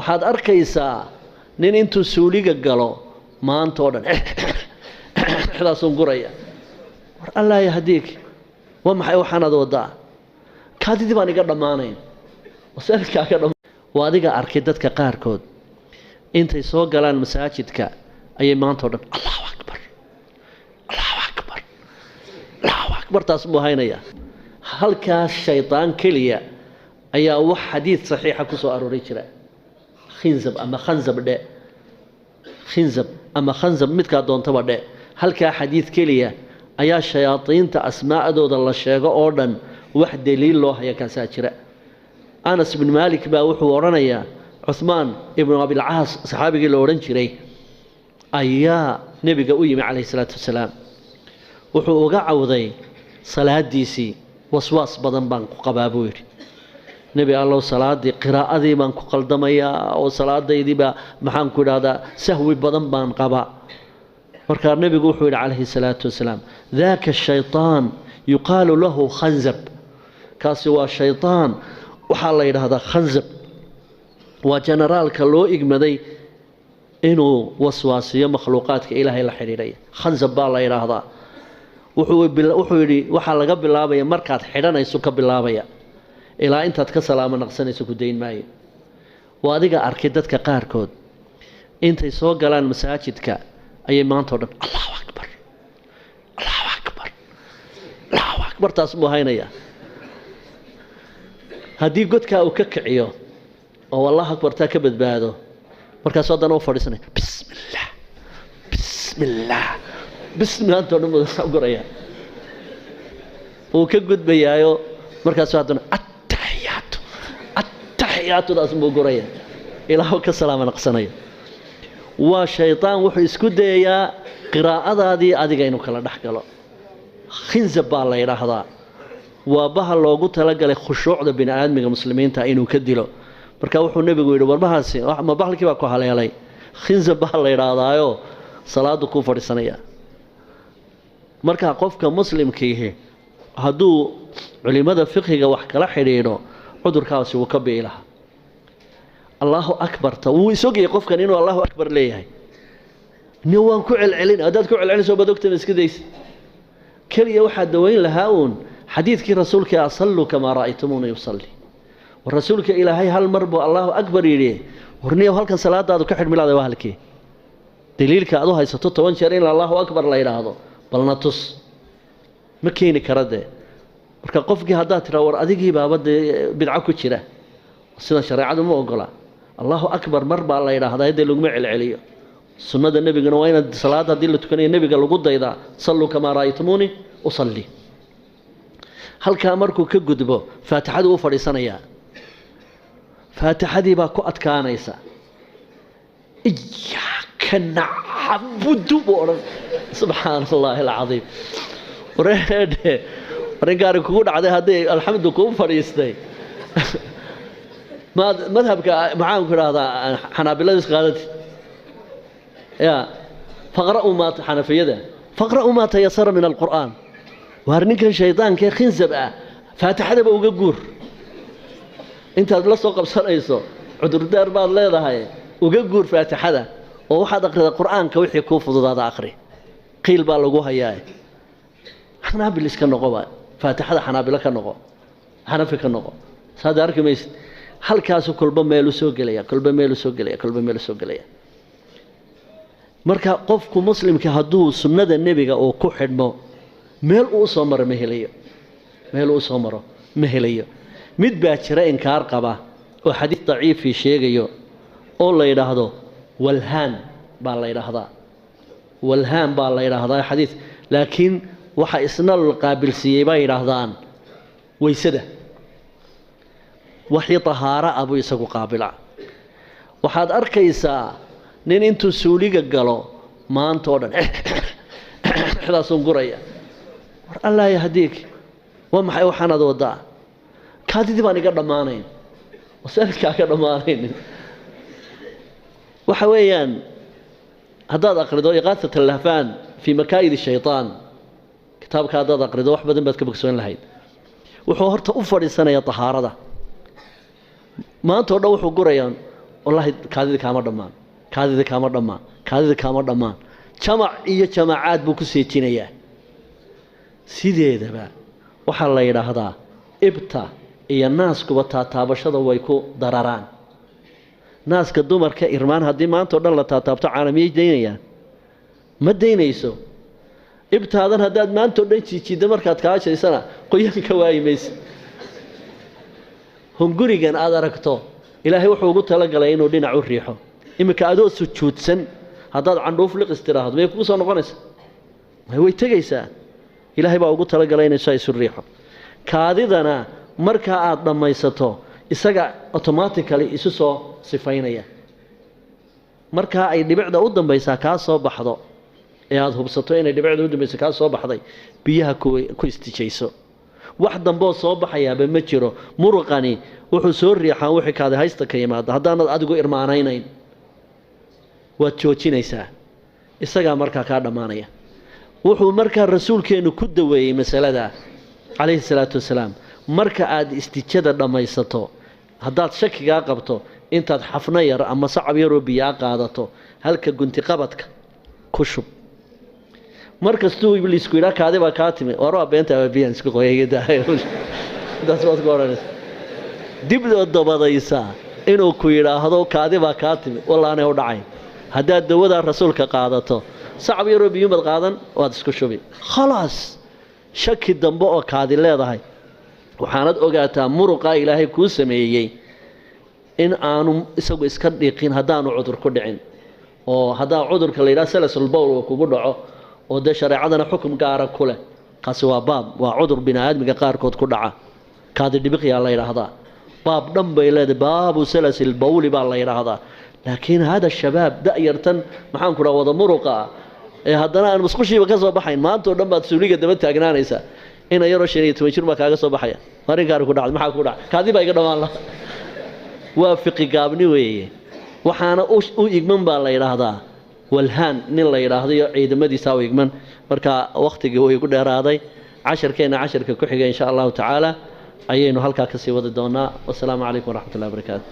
waxaad arkaysaa nin intuu suuliga galo maanta oo dhan xidaasun guraya war allah yahdiik waa maxay waxaanad wadaa kaadidii baan iga dhammaanayn wasalkaaga waa adiga arkay dadka qaarkood intay soo galaan masaajidka ayay maanta oo dhan allahu akbar allahu akbar allahu akbar taas buu haynaya halkaas shaydaan keliya ayaa wax xadiid saxiixa ku soo arooray jira khinzab ama khanzab dhe khinzab ama khanzab midkaa doontaba dhe halkaa xadiid keliya ayaa shayaadiinta asmaa'adooda la sheego oo dhan wax daliil loo haya kaasaa jira anas bin maalik baa wuxuu odhanayaa cuhmaan ibnu abilcaas saxaabigii la odhan jiray ayaa nebiga u yimi calayhi salaatu wasalaam wuxuu uga cawday salaadiisii waswaas badan baan ku qabaa buu yidhi nebi allow salaadii qiraa'adii baan ku qaldamayaa oo salaadaydiiba maxaan ku idhahdaa sahwi badan baan qabaa markaa nebigu wuxuu yidhi calayhi salaatu wasalaam daaka shaytaan yuqaalu lahu khanzab kaasi waa shaytaan waxaa la yidhaahdaa khanzab waa generaalka loo igmaday inuu waswaasiyo makhluuqaadka ilaahay la xidhiidhaya khanzab baa la yidhaahdaa wuxuu yidhi waxaa laga bilaabaya markaad xidhanayso ka bilaabaya ilaa intaad ka salaamo naqsanayso ku dayn maayo waa adiga arkay dadka qaarkood intay soo galaan masaajidka ayay maanta oo dhan allahu akbar allahu akbar allahu akbar taas buu haynaya haddii godkaa uu ka kiciyo oo allahu akbar taa ka badbaado markaas haddana u fadhiisanaya bismillah bismillah bismillah antoo dhan buu guraya uu ka gudbayaayo markaasuu haddana attaxiyaatudaas buu guraya ilaahu ka salaamo naqsanaya waa shaydaan wuxuu isku dayayaa qiraa'adaadii adiga inuu kala dhex galo khinzab baa la yidhaahdaa waa bahal loogu talagalay khushuucda bini aadmiga muslimiinta inuu ka dilo marka wuxuu nebigu yidhi warbahaasi ma bahalkii baa ku haleelay khinzab baa la yidhaahdaayo salaadu kuu fadhiisanaya markaa qofka muslimkiihi hadduu culimada fiqhiga wax kala xidhiidho cudurkaasi wuu ka biilaha allahu akbarta wuu isogayay qofkan inuu allahu akbar leeyahay nin waan ku celcelin haddaad ku celcelinayso badogtana iska daysa keliya waxaa daweyn lahaa uun xadiidkii rasuulka asalluu kamaa ra'aytumuuna yusalli war rasuulka ilaahay hal mar buu allahu akbar yidhi warniyow halkan salaadaadu ka xidhmilaada waa halkii daliilka aad u haysato 10 jeer in allahu akbar la yidhaahdo balna tus ma keeni kara dee marka qofkii haddaad tiraa war adigii baaba dee bidco ku jira sida shareecadu ma ogola allahu akbar mar baa la yidhaahdaa dee laguma celceliyo sunnada nebigana waa inaad salaada haddii la tukanayo nebiga lagu daydaa salluu kamaa ra'aytumuuni usalli halkaa markuu ka gudbo faatixadu u fadhiisanayaa faatixadii baa ku adkaanaysa iyaaka nacbudu buu odhan subxaana allaahi alcadiim wareedhe arrinkaani kugu dhacday haddii alxamdu kuu fadhiistay madhabka maxaan ku idhahdaa xanaabilada isqaadati ya faqra'uu maa xanafiyada faqra'uu maa tayasara min alqur'aan waar ninkan shaydaankaee khinzab ah faatixadaba uga guur intaad la soo qabsanayso cudurdaar baad leedahay uga guur faatixada oo waxaad akrida qur'aanka wixii kuu fududaada akhri qiil baa lagu hayaa xanaabil iska noqoba faatixada xanaabilo ka noqo xanafi ka noqo saad arki maysid halkaas kolba meel u soo gelaya kolba meel u soo gelaya kolba meel u soo gelaya marka qofku muslimka hadduu sunnada nebiga uu ku xidhmo meel uu soo maro ma helayo meel uu soo maro ma helayo mid baa jira inkaar qaba oo xadiis daciifi sheegayo oo la yidhaahdo walhaan baa la yidhaahdaa walhaan baa la yidhaahdaa xadiis laakiin waxa isna la qaabilsiiyey bay yidhaahdaan waysada waxii tahaara abuu isagu qaabila waxaad arkaysaa nin intuu suuliga galo maanta oo dhan xidaasun guraya war allah yahdiik waa maxay waxaanad wadaa kaadidii baan iga dhammaanayn wasalkaaga dhammaanaynin waxa weeyaan haddaad aqrido iqaasat allahfaan fii makaa'id shaytaan kitaabka haddaad aqrido wax badan baad ka bogsoon lahayd wuxuu horta u fadhiisanayaa tahaarada maanta oo dhan wuxuu gurayaa والله كاذب كامر دمان كاذب كامر دمان كاذب كامر دمان جمع إيه جماعات بكسيتينية سيدي ذا وحلا يراهدا إبتا إيه الناس كبتا تابشة ويكو ضرران ناس كدومر كإرمان هدي ما أنت ولا تابتا عالمية دينية ما دينيسو إبتا هذا هداد ما أنت ولا شيء دمر كاتكاش سنة قيام كواي ميس هم جوريجان أدركتو إلهي وحوقت لقى لينو دين عريحه إما كأدو سجود سن هداد عن روفلق استراحة ما يكون صار نقنس هو يتجيسا إلهي بوقت لقى لين شيء سريحه كاديدنا مركا عاد ما يسطو إسقى أوتوماتيكالي إسسو صفينية مركا أي دبعده قدام بيساكاس صوب حضو إياد هو بسطوين دبعده قدام بيساكاس صوب حضي بيها كويستيشيسو واحد ضمبو صوب حيا بمتجرو مرقاني وحصور ريحان وحك هذا هايستا كيمات هذا أدقو إرمانين وتشوتشينيسا إسقى مركا كارد مانية وحو مركا الرسول كأنه كدوي مسألة عليه الصلاة والسلام marka aad istijada dhamaysato hadaad shakiga qabto intaad xafna yar ama sacab yar oo biyo qaadato halka gunti qabadka ku shub markastuu ibliisku ila kaade ba ka timi waro beenta biyan isku qoyayda daas wad gooran dib loo dabadaysa inuu ku yiraahdo kaade ba ka timi wallaana u dhacay hadaad dawada rasuulka qaadato sacab yar oo biyo mad qaadan waad isku shubi khalaas shaki dambe oo kaadi leedahay waxaanad ogaataa muruqa ilaahay ku sameeyay in aanu isagu iska dhiqin hadaanu cudur ku dhicin oo hadaa cudurka la yiraahdo salasul bawl oo kugu dhaco oo de shariicadana xukum gaar ah ku leh kaasi waa baab waa cudur bini'aadmiga qaar kood ku dhaca kaadi dhibiqiya la yiraahdaa baab dhan bay leedahay baabu salasul bawl baa la yiraahdaa laakiin hada shabaab da'yartan maxaan ku raawada muruqa ee hadana aan musqushiiba ka soo baxayn maanta oo dhan baad suuliga daba taagnaanaysa ina yaro shariiyo 10 jir ma kaaga soo baxaya marin gaar ku dhacay maxaa ku dhacay kaadi baa iga dhamaan la waafiqi gaabni weeye waxaana u igman baa la yiraahdaa walhaan nin la yiraahdo ciidamadiisa u igman marka waqtigii uu igu dheeraaday casharka ku xiga insha Allah taala ayaynu halka ka sii wadi doonaa wassalaamu alaykum wa rahmatullahi wa barakaatuh